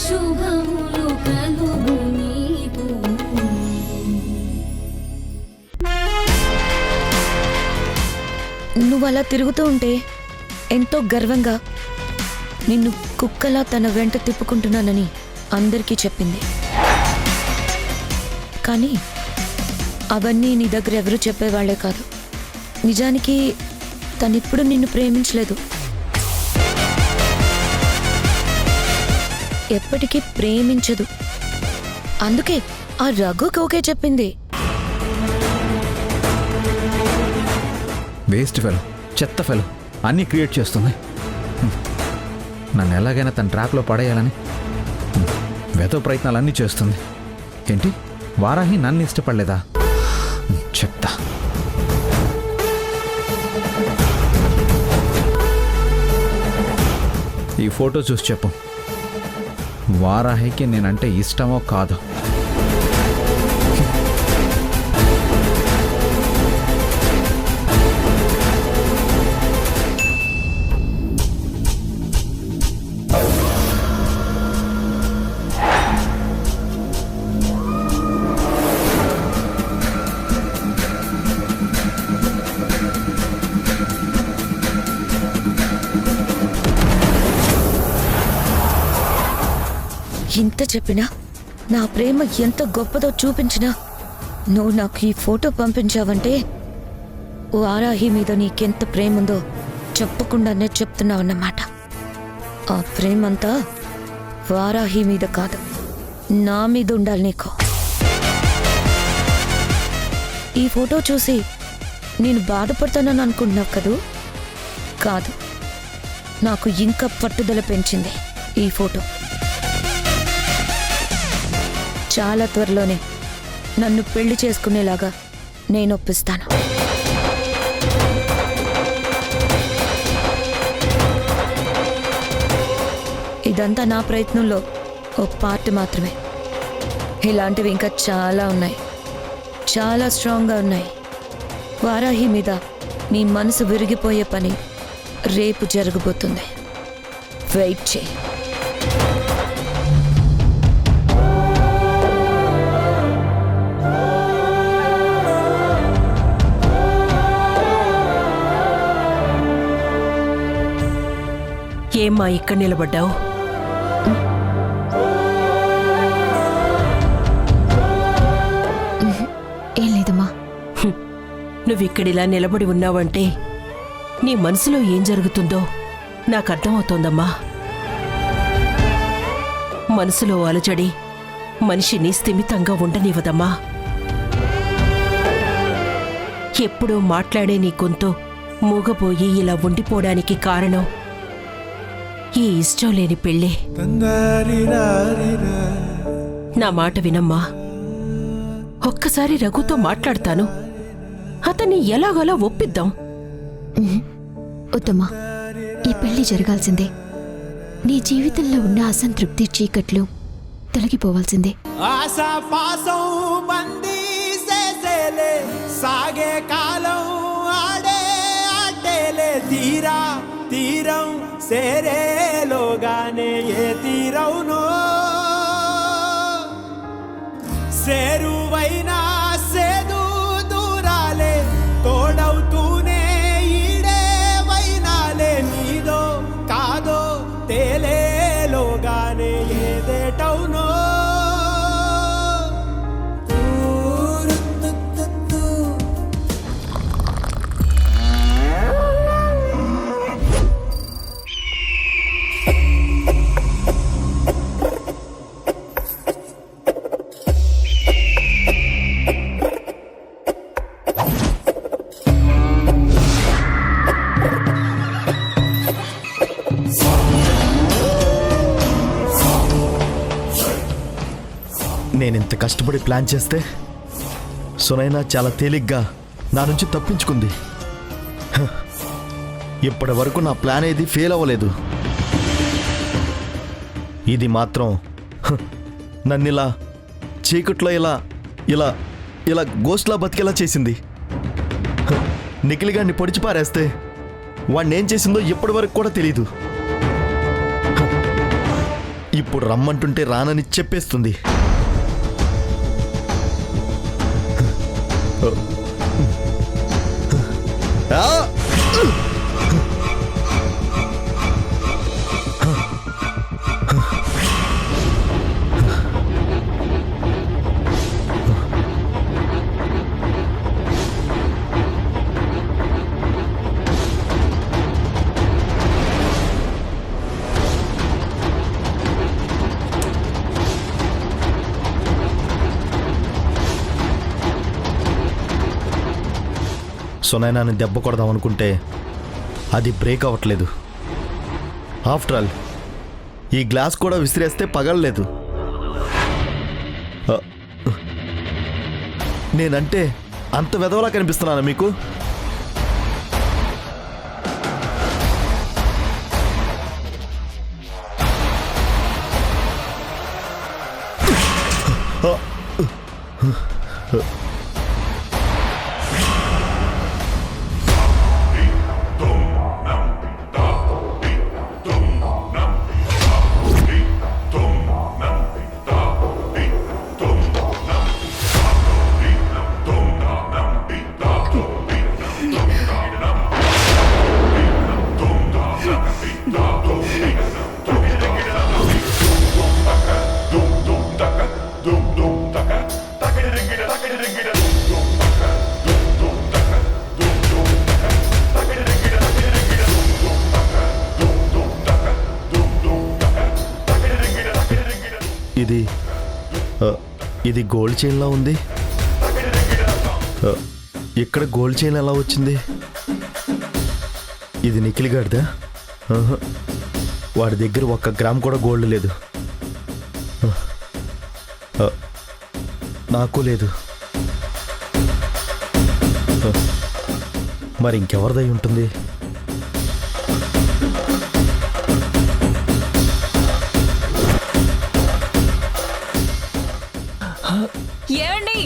శుభములు కలుగు నీకు. నువ్వు అలా తిరుగుతూ ఉంటే ఎంతో గర్వంగా నిన్ను కుక్కలా తన వెంట తిప్పుకుంటున్నానని అందరికీ చెప్పింది. కానీ అవన్నీ నీ దగ్గర ఎవరూ చెప్పేవాళ్లే కాదు. నిజానికి తనెప్పుడు నిన్ను ప్రేమించలేదు, ఎప్పటికీ ప్రేమించదు. అందుకే ఆ రఘుకి ఓకే చెప్పింది. వేస్ట్ ఫెలో, చెత్త ఫెలో అన్నీ క్రియేట్ చేస్తుంది. నన్ను ఎలాగైనా తన ట్రాప్లో పడేయాలని వెతో ప్రయత్నాలన్నీ చేస్తుంది. ఏంటి, వారాహి నన్ను ఇష్టపడలేదా? చెప్తా. ఈ ఫోటో చూసి చెప్పు, వారాహికి నేనంటే ఇష్టమో కాదో. ఇంత చెప్పినా, నా ప్రేమ ఎంత గొప్పదో చూపించినా నువ్వు నాకు ఈ ఫోటో పంపించావంటే వారాహి మీద నీకెంత ప్రేమ ఉందో చెప్పకుండానే చెప్తున్నావన్నమాట. ఆ ప్రేమంతా వారాహి మీద కాదు, నా మీద ఉండాలి నీకు. ఈ ఫోటో చూసి నేను బాధపడతానని అనుకుంటున్నావు కదూ? కాదు, నాకు ఇంకా పట్టుదల పెంచింది ఈ ఫోటో. చాలా త్వరలోనే నన్ను పెళ్లి చేసుకునేలాగా నేను ఒప్పిస్తాను. ఇదంతా నా ప్రయత్నంలో ఓ పార్ట్ మాత్రమే. ఇలాంటివి ఇంకా చాలా ఉన్నాయి, చాలా స్ట్రాంగ్గా ఉన్నాయి. వారాహి మీద నీ మనసు విరిగిపోయే పని రేపు జరగబోతుంది. వెయిట్ చేయి. ఏమ్మా ఇక్కడ నిలబడ్డావు? ఏం లేదమ్మా. నువ్విక్కడిలా నిలబడి ఉన్నావంటే నీ మనసులో ఏం జరుగుతుందో నాకు అర్థమవుతోందమ్మా. మనసులో అలజడి మనిషిని స్థిమితంగా ఉండనివ్వదమ్మా. ఎప్పుడూ మాట్లాడే నీ గొంతు మూగపోయి ఇలా ఉండిపోవడానికి కారణం ఈ ఇష్టం లేని పెళ్ళే. నా మాట వినమ్మా. ఒక్కసారి రఘుతో మాట్లాడతాను, అతన్ని ఎలాగోలా ఒప్పిద్దాం. వద్దమ్మా, ఈ పెళ్లి జరగాల్సిందే. నీ జీవితంలో ఉన్న అసంతృప్తి చీకట్లు తొలగిపోవాల్సిందే. ఆశాపాసం బందీ చేసేలే, సాగే కాలం ఆడే ఆటేలే, తీరా తీరం సేరేలోగానే ఏ తీరవునో, సేరువైనా సేదు దూరాలే, తోడవుతూనే ఈడే వైనాలే, నీదో కాదో తేలేలోగానే ఏదేటవునో. నేనింత కష్టపడి ప్లాన్ చేస్తే సునైనా చాలా తేలిగ్గా నా నుంచి తప్పించుకుంది. ఇప్పటి వరకు నా ప్లాన్ ఏది ఫెయిల్ అవ్వలేదు. ఇది మాత్రం నన్నిలా చీకట్లో ఇలా ఇలా ఇలా గోస్ట్లా బతికేలా చేసింది. నిఖిల్గాన్ని పొడిచి పారేస్తే వాడిని ఏం చేసిందో ఇప్పటి వరకు కూడా తెలీదు. ఇప్పుడు రమ్మంటుంటే రానని చెప్పేస్తుంది. ఆ! సునైనాని దెబ్బ కొడదాం అనుకుంటే అది బ్రేక్ అవ్వట్లేదు. ఆఫ్టర్ ఆల్ ఈ గ్లాస్ కూడా విసిరేస్తే పగలలేదు. నేనంటే అంత వెధవలా కనిపిస్తున్నానా మీకు? ఇది గోల్డ్ చైన్లా ఉంది. ఇక్కడ గోల్డ్ చైన్ ఎలా వచ్చింది? ఇది నిఖిల్ గాడిదా? వాడి దగ్గర 1 గ్రామ్ కూడా గోల్డ్ లేదు. నాకు లేదు. మరి ఇంకెవరిదై ఉంటుంది? ఏమండి?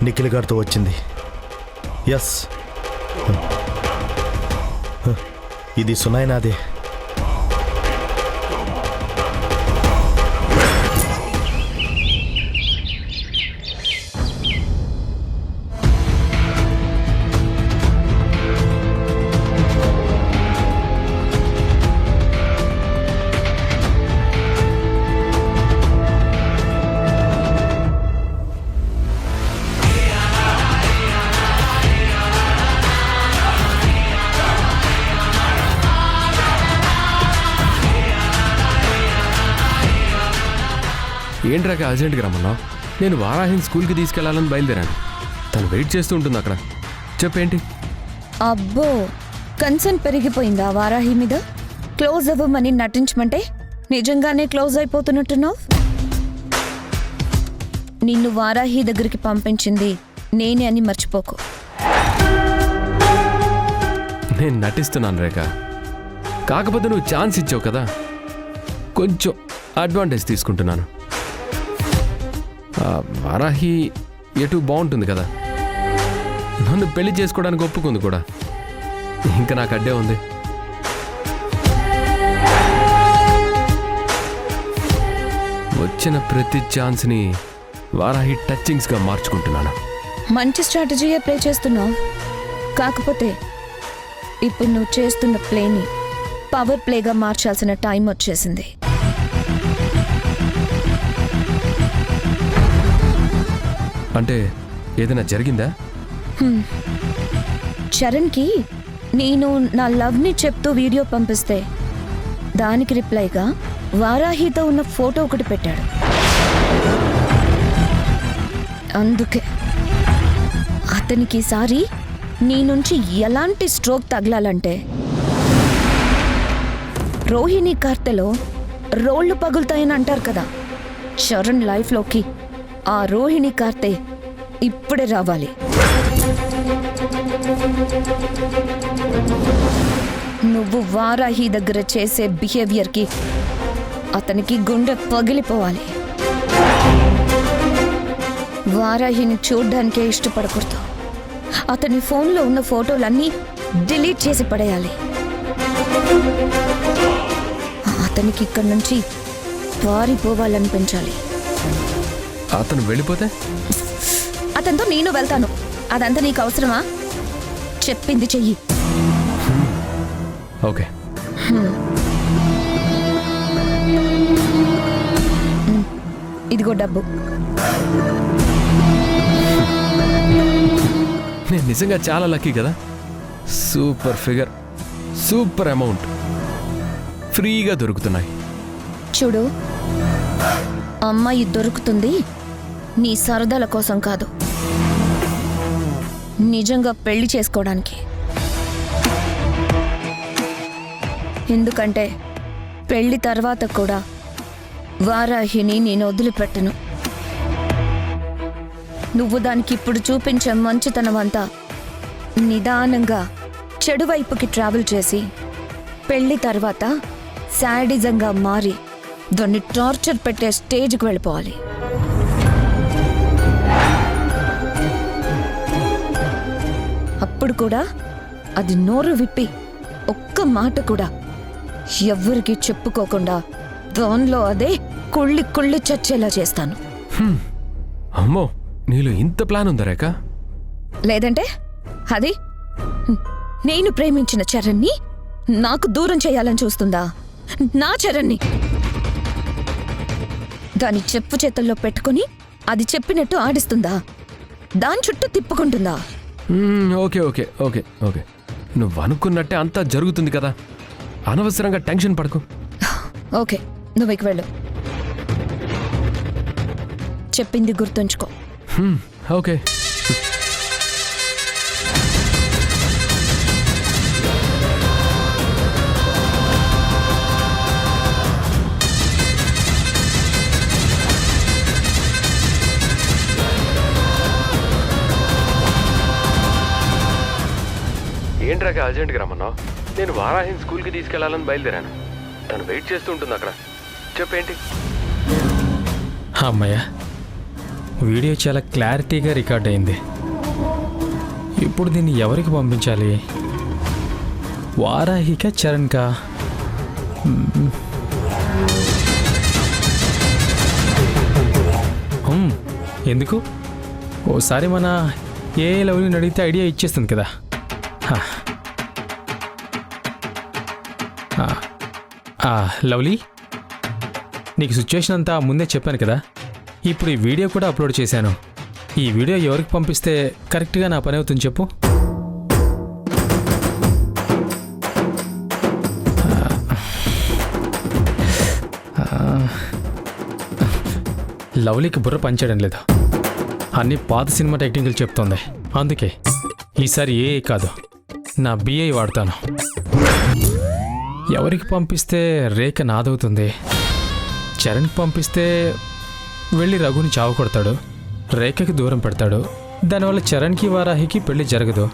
నిఖిల్ గారితో వచ్చింది. ఎస్, ఇది సునైనాదే. ఏంట్రాక అర్జెంట్గా రమ్మన్నావు? నేను వారాహిని స్కూల్కి తీసుకెళ్లాలని బయలుదేరాను. తను వెయిట్ చేస్తూ ఉంటుంది అక్కడ. చెప్పేంటి? అబ్బో, కన్సర్న్ పెరిగిపోయిందా వారాహి మీద? క్లోజ్ అవ్వమని నటించమంటే నిజంగానే క్లోజ్ అయిపోతున్నట్టున్నావు. నిన్ను వారాహి దగ్గరికి పంపించింది నేనే అని మర్చిపోకు. నేను నటిస్తున్నాను రేఖ. కాకపోతే నువ్వు ఛాన్స్ ఇచ్చావు కదా, కొంచెం అడ్వాంటేజ్ తీసుకుంటున్నాను. వారాహి ఎటు బాగుంటుంది కదా, నన్ను పెళ్లి చేసుకోవడానికి ఒప్పుకుంది కూడా. ఇంకా నాకు అడ్డే ఉంది. వచ్చిన ప్రతి ఛాన్స్ని వారాహి టచింగ్స్గా మార్చుకుంటున్నాను. మంచి స్ట్రాటజీయే ప్లే చేస్తున్నావు. కాకపోతే ఇప్పుడు నువ్వు చేస్తున్న ప్లేని పవర్ ప్లేగా మార్చాల్సిన టైం వచ్చేసింది. అంటే ఏదైనా జరిగిందా? చరణ్కి నేను నా లవ్ని చెప్తూ వీడియో పంపిస్తే దానికి రిప్లైగా వారాహితో ఉన్న ఫోటో ఒకటి పెట్టాడు. అందుకే అతనికి ఈసారి నీ నుంచి ఎలాంటి స్ట్రోక్ తగలాలంటే రోహిణి కార్తెలో రోళ్లు పగులుతాయని అంటారు కదా, చరణ్ లైఫ్లోకి ఆ రోహిణి కార్తె ఇప్పుడే రావాలి. నువ్వు వారాహి దగ్గర చేసే బిహేవియర్కి అతనికి గుండె పగిలిపోవాలి. వారాహిని చూడ్డానికే ఇష్టపడకూడదు. అతని ఫోన్లో ఉన్న ఫోటోలన్నీ డిలీట్ చేసి పడేయాలి. అతనికి ఇక్కడి నుంచి పారిపోవాలనిపించాలి. అతను వెళ్ళిపోతే అతనితో నేను వెళ్తాను. అదంతా నీకు అవసరమా? చెప్పింది చెయ్యి. ఓకే. ఇదిగో డబ్బు. నేను నిజంగా చాలా లక్కీ కదా. సూపర్ ఫిగర్, సూపర్ అమౌంట్ ఫ్రీగా దొరుకుతున్నాయి. చూడు, అమ్మాయి దొరుకుతుంది నీ సరదాల కోసం కాదు, నిజంగా పెళ్లి చేసుకోవడానికి. ఎందుకంటే పెళ్లి తర్వాత కూడా వారాహిని నేను వదిలిపెట్టను. నువ్వు దానికి ఇప్పుడు చూపించే మంచితనం అంతా నిదానంగా చెడు వైపుకి ట్రావెల్ చేసి పెళ్లి తర్వాత శాడిజంగా మారి దాన్ని టార్చర్ పెట్టే స్టేజ్కి వెళ్ళిపోవాలి. అప్పుడు కూడా అది నోరు విప్పి ఒక్క మాట కూడా ఎవ్వరికి చెప్పుకోకుండా దానిలో అదే కుళ్ళి కుళ్ళి చచ్చేలా చేస్తాను. అమ్మో, నీలో ఇంత ప్లాన్ ఉందా రేఖ? లేదంటే అది నేను ప్రేమించిన చరణ్ని నాకు దూరం చేయాలని చూస్తుందా? నా చరణ్ని దాని చెప్పు చేతుల్లో పెట్టుకుని అది చెప్పినట్టు ఆడిస్తుందా? దాని చుట్టూ తిప్పుకుంటుందా? ఓకే ఓకే ఓకే ఓకే, నువ్వు అనుకున్నట్టే అంతా జరుగుతుంది కదా, అనవసరంగా టెన్షన్ పడకు. ఓకే, నువ్వు ఇక వెళ్ళు. చెప్పింది గుర్తుంచుకో. ఓకే. ఏంట్రాక అర్జెంట్గా రమ్మన్నావు? నేను వారాహిని స్కూల్కి తీసుకెళ్లాలని బయలుదేరాను. తను వెయిట్ చేస్తూ ఉంటుంది అక్కడ. చెప్పేంటి? అమ్మయ్య, వీడియో చాలా క్లారిటీగా రికార్డ్ అయింది. ఇప్పుడు దీన్ని ఎవరికి పంపించాలి? వారాహిక, చరణ్కా? ఎందుకు? ఓసారి మన ఏ లవ్లీని అడిగితే ఐడియా ఇచ్చేస్తుంది కదా. లవ్లీ, నీకు సిచ్యువేషన్ అంతా ముందే చెప్పాను కదా. ఇప్పుడు ఈ వీడియో కూడా అప్లోడ్ చేశాను. ఈ వీడియో ఎవరికి పంపిస్తే కరెక్ట్గా నా పని అవుతుంది చెప్పు. లవ్లీకి బుర్ర పనిచేయడం లేదు. అన్ని పాత సినిమా టెక్నికల్ చెప్తోంది. అందుకే ఈసారి ఏ కాదు, నా బిఐ వాడతాను. ఎవరికి పంపిస్తే రేఖ నాదవుతుంది. చరణ్కి పంపిస్తే వెళ్ళి రఘుని చావు కొడతాడు, రేఖకి దూరం పెడతాడు. దానివల్ల చరణ్కి వారాహికి పెళ్లి జరగదు.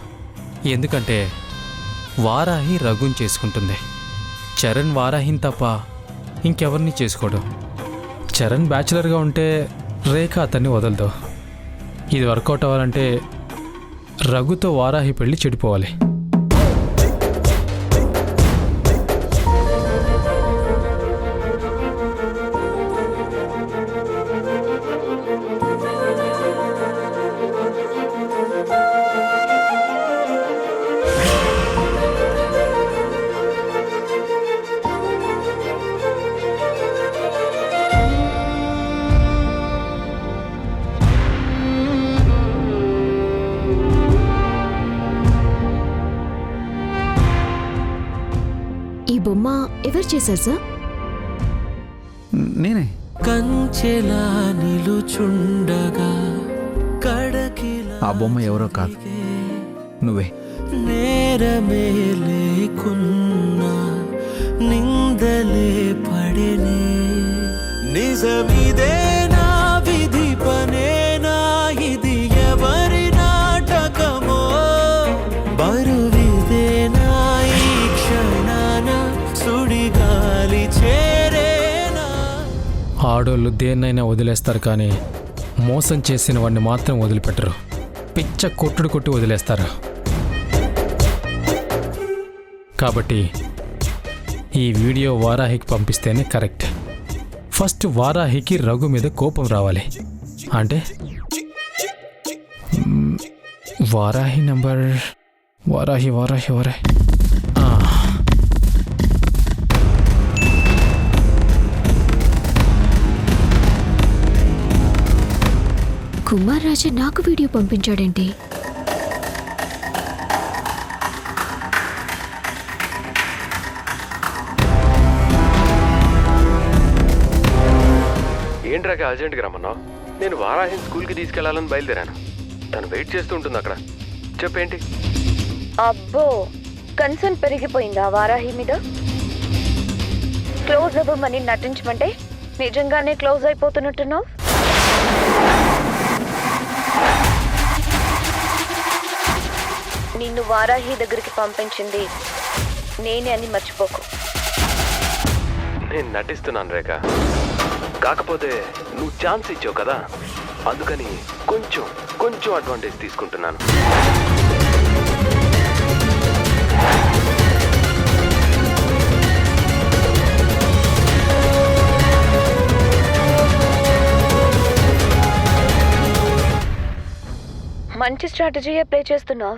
ఎందుకంటే వారాహి రఘుని చేసుకుంటుంది. చరణ్ వారాహిని తప్ప ఇంకెవరిని చేసుకోడు. చరణ్ బ్యాచులర్గా ఉంటే రేఖ అతన్ని వదలదు. ఇది వర్కౌట్ అవ్వాలంటే రఘుతో వారాహి పెళ్లి చెడిపోవాలి. ఈ బొమ్మ ఎవరు చేశారు సార్? నేనే. కంచెలా నిలుచుండగా కడకిలా ఆ బొమ్మ ఎవరో కాదు, నువ్వే. నేరమే లేకున్నా నిందలే పడేనే. నిజమిదే నా విధి పనేనా, ఇది ఎవరి నాటకమో? బరువిదే నా ఈ క్షణాన సుడిగాలి చేరేనా. ఆడోళ్ళు దేన్నైనా వదిలేస్తారు, కానీ మోసం చేసిన వాడిని మాత్రం వదిలిపెట్టరు. పిచ్చ కొట్టుడు కొట్టి వదిలేస్తారు. కాబట్టి ఈ వీడియో వారాహికి పంపిస్తేనే కరెక్ట్. ఫస్ట్ వారాహికి రఘు మీద కోపం రావాలి. అంటే వారాహి నంబర్ వారాహి వారాహి వారాహి కుమార్ రాజే నాకు వీడియో పంపించాడేంటి? ఏంట్రాక అర్జెంట్గా రమ్మన్నావు? నేను వారాహిని స్కూల్కి తీసుకెళ్లాలని బయలుదేరాను. తను వెయిట్ చేస్తూ ఉంటుంది అక్కడ. చెప్పేంటి? అబ్బో, కన్సర్న్ పెరిగిపోయిందా వారాహి మీద? క్లోజ్ అవ్వమని నటించమంటే నిజంగానే క్లోజ్ అయిపోతున్నట్టున్నావు. నిన్ను వారాహి దగ్గరికి పంపించింది నేనే అని మర్చిపోకు. నేను నటిస్తున్నాను రేఖ. కాకపోతే నువ్వు ఛాన్స్ ఇచ్చావు కదా, అందుకని కొంచెం కొంచెం అడ్వాంటేజ్ తీసుకుంటున్నాను. మంచి స్ట్రాటజీయే ప్లే చేస్తున్నావు.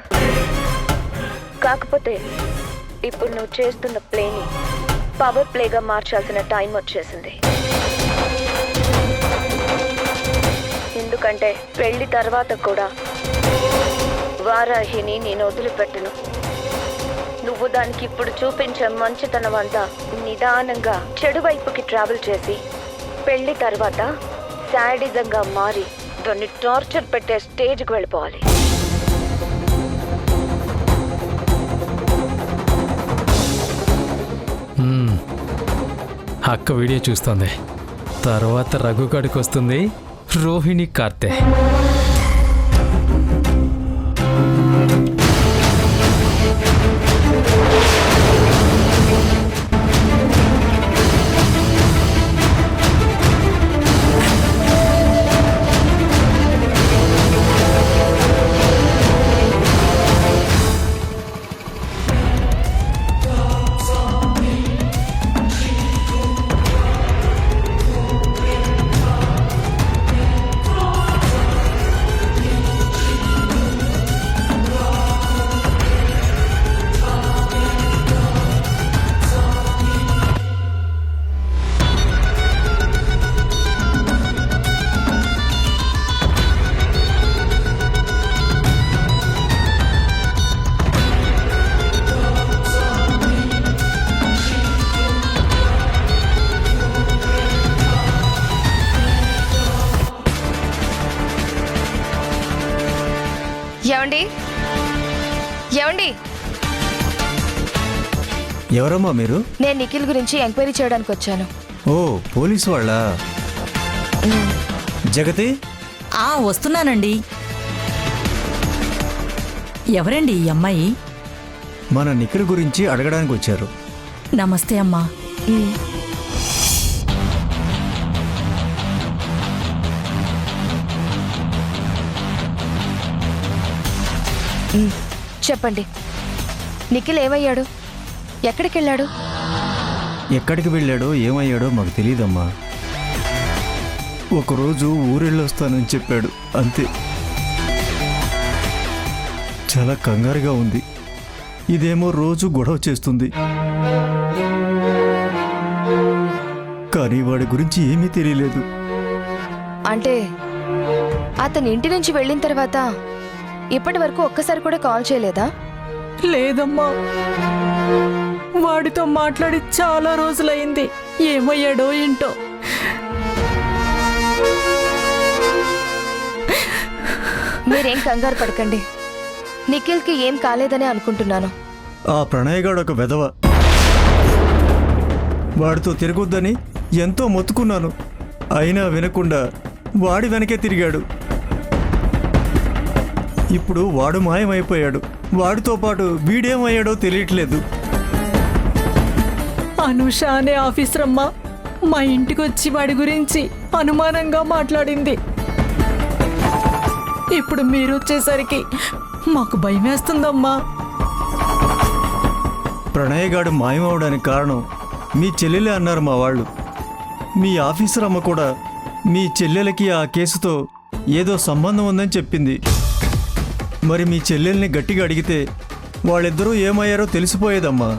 కాకపోతే ఇప్పుడు నువ్వు చేస్తున్న ప్లేని పవర్ ప్లేగా మార్చాల్సిన టైం వచ్చేసింది. ఎందుకంటే పెళ్లి తర్వాత కూడా వారాహిని నేను వదిలిపెట్టను. నువ్వు దానికి ఇప్పుడు చూపించే మంచితనం అంతా నిదానంగా చెడు వైపుకి ట్రావెల్ చేసి పెళ్లి తర్వాత శాడిజంగా మారి దాన్ని టార్చర్ పెట్టే స్టేజ్కి వెళ్ళిపోవాలి. అక్క వీడియో చూస్తుంది. తర్వాత రఘు కాడికి వస్తుంది రోహిణి కార్తె. ఏమండి ఏమండి, ఎవరమ్మా మీరు? నేను నిఖిల్ గురించి ఎంక్వైరీ చేయడానికి వచ్చాను. ఓ, పోలీసు వాళ్ళ? జగతి వస్తున్నానండి. ఎవరండి ఈ అమ్మాయి? మన నిఖిల్ గురించి అడగడానికి వచ్చారు. నమస్తే అమ్మా. చెప్పండి, నిఖిల్ ఏమయ్యాడు? ఎక్కడికి వెళ్ళాడు? ఎక్కడికి వెళ్ళాడో ఏమయ్యాడో మాకు తెలియదమ్మా. ఒకరోజు ఊరెళ్ళొస్తానని చెప్పాడు, అంతే. చాలా కంగారుగా ఉంది. ఇదేమో రోజు గొడవ చేస్తుంది. కానీ వాడి గురించి ఏమీ తెలియలేదు. అంటే అతని ఇంటి నుంచి వెళ్ళిన తర్వాత ఇప్పటి వరకు ఒక్కసారి కూడా కాల్ చేయలేదా? లేదమ్మా, వాడితో మాట్లాడి చాలా రోజులైంది. ఏమయ్యాడో ఏంటో. మీరేం కంగారు పడకండి, నిఖిల్కి ఏం కాలేదని అనుకుంటున్నాను. ఆ ప్రణయగాడు ఒక వెధవ. వాడితో తిరగొద్దని ఎంతో మొత్తుకున్నాను, అయినా వినకుండా వాడి వెనకే తిరిగాడు. ఇప్పుడు వాడు మాయమైపోయాడు. వాడితో పాటు వీడేమయ్యాడో తెలియట్లేదు. అనుష అనే ఆఫీసర్ అమ్మ మా ఇంటికి వచ్చి వాడి గురించి అనుమానంగా మాట్లాడింది. ఇప్పుడు మీరు వచ్చేసరికి మాకు భయం వేస్తుందమ్మా. ప్రణయగాడు మాయమవడానికి కారణం మీ చెల్లెలే అన్నారు మా వాళ్ళు. మీ ఆఫీసర్ అమ్మ కూడా మీ చెల్లెలకి ఆ కేసుతో ఏదో సంబంధం ఉందని చెప్పింది. మరి మీ చెల్లెల్ని గట్టిగా అడిగితే వాళ్ళిద్దరూ ఏమయ్యారో తెలిసిపోయేదమ్మా.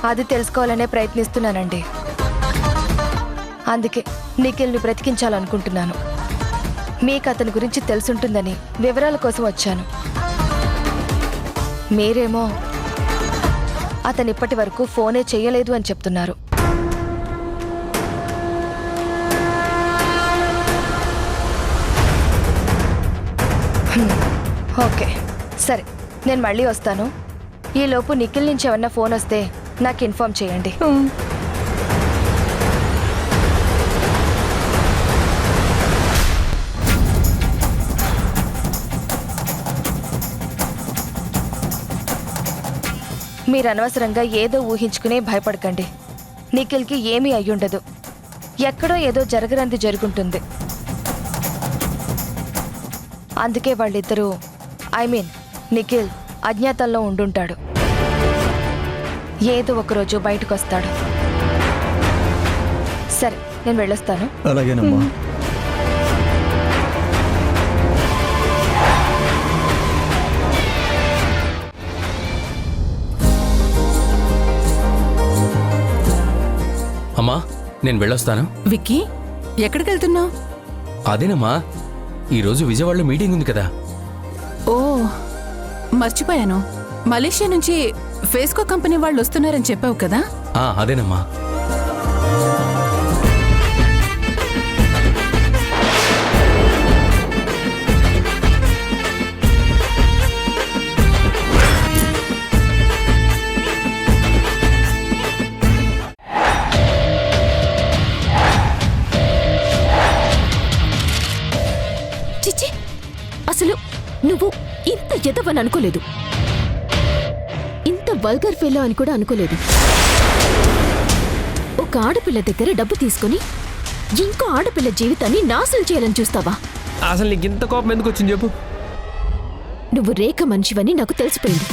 అది తెలుసుకోవాలనే ప్రయత్నిస్తున్నానండి. అందుకే నిఖిల్ని బ్రతికించాలనుకుంటున్నాను. మీకు అతని గురించి తెలుసుంటుందని వివరాల కోసం వచ్చాను. మీరేమో అతను ఇప్పటి వరకు ఫోనే చేయలేదు అని చెప్తున్నారు. ఓకే, సరే, నేను మళ్ళీ వస్తాను. ఈలోపు నిఖిల్ నుంచి ఏమన్నా ఫోన్ వస్తే నాకు ఇన్ఫార్మ్ చేయండి. మీరు అనవసరంగా ఏదో ఊహించుకునే భయపడకండి. నిఖిల్కి ఏమీ అయ్యుండదు. ఎక్కడో ఏదో జరగరంది జరుగుంటుంది. అందుకే వాళ్ళిద్దరూ నిఖిల్ అజ్ఞాతంలో ఉండుంటాడు. ఏదో ఒకరోజు బయటకు వస్తాడు. సరే, నేను వెళ్ళొస్తాను. అలాగేనమ్మా. అమ్మా, నేను వెళ్ళొస్తాను. విక్కీ, ఎక్కడికి వెళ్తున్నావు? అదేనమ్మా, ఈరోజు విజయవాడలో మీటింగ్ ఉంది కదా. ఓ, మర్చిపోయాను. మలేషియా నుంచి ఫేస్కో కంపెనీ వాళ్ళు వస్తున్నారని చెప్పావు కదా? అదేనమ్మా. చిచ్చి, అసలు నువ్వు ఇంత ఎదవని అనుకోలేదు. ఇంత వల్గర్ ఫెలో అని కూడా అనుకోలేదు. ఒక ఆడపిల్ల దగ్గర డబ్బు తీసుకుని ఇంకో ఆడపిల్ల జీవితాన్ని నాశనం చేయాలని చూస్తావా? అసలు నీకు ఇంత కోపం ఎందుకు వచ్చింది చెప్పు? నువ్వు రేఖ మనిషివని నాకు తెలిసిపోయింది.